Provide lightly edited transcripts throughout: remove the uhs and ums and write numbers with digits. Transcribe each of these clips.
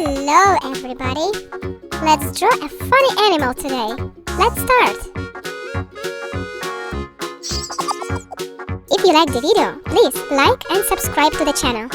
Hello everybody! Let's draw a funny animal today. Let's start! If you like the video, please like and subscribe to the channel.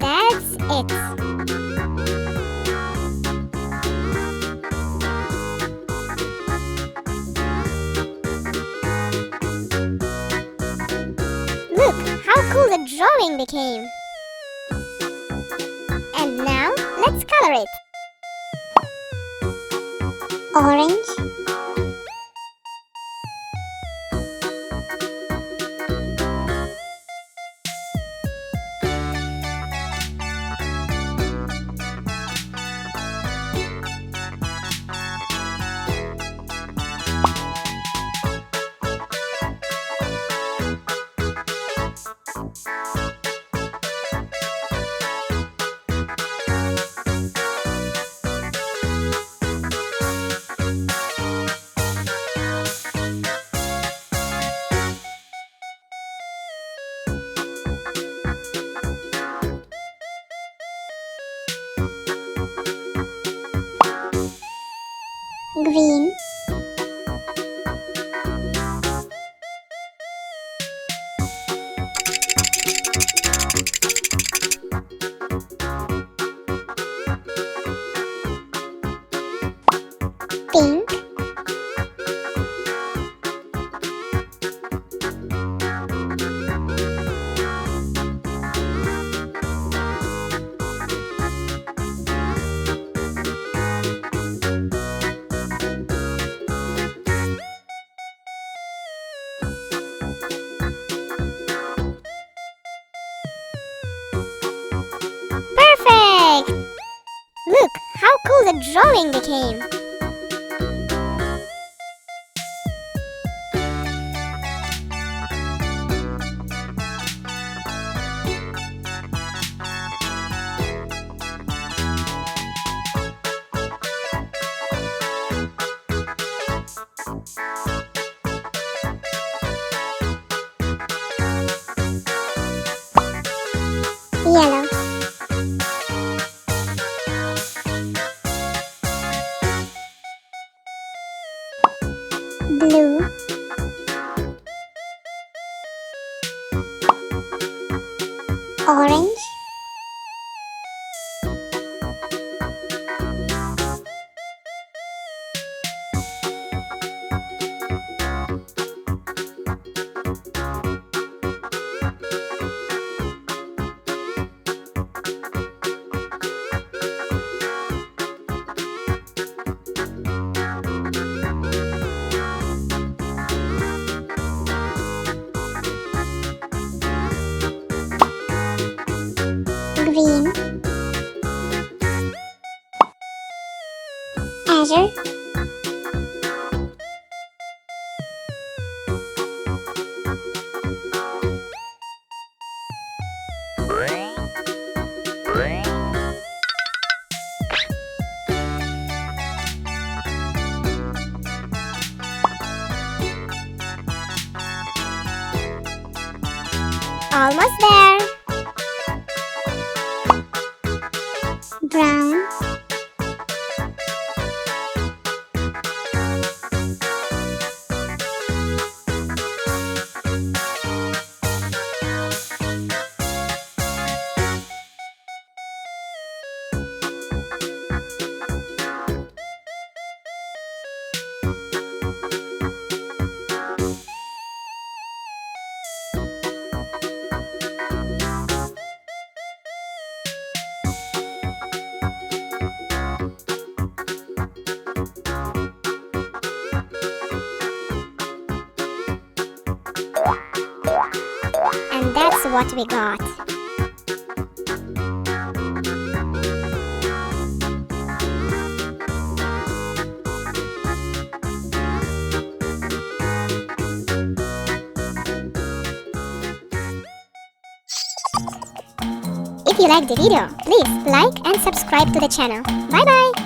That's it. Look how cool the drawing became. And now let's color it. Orange, green, pink, perfect! Look how cool the drawing became. Yellow, blue, orange, green, azure, almost there. Brown, what we got. If you like the video, please like and subscribe to the channel. Bye bye!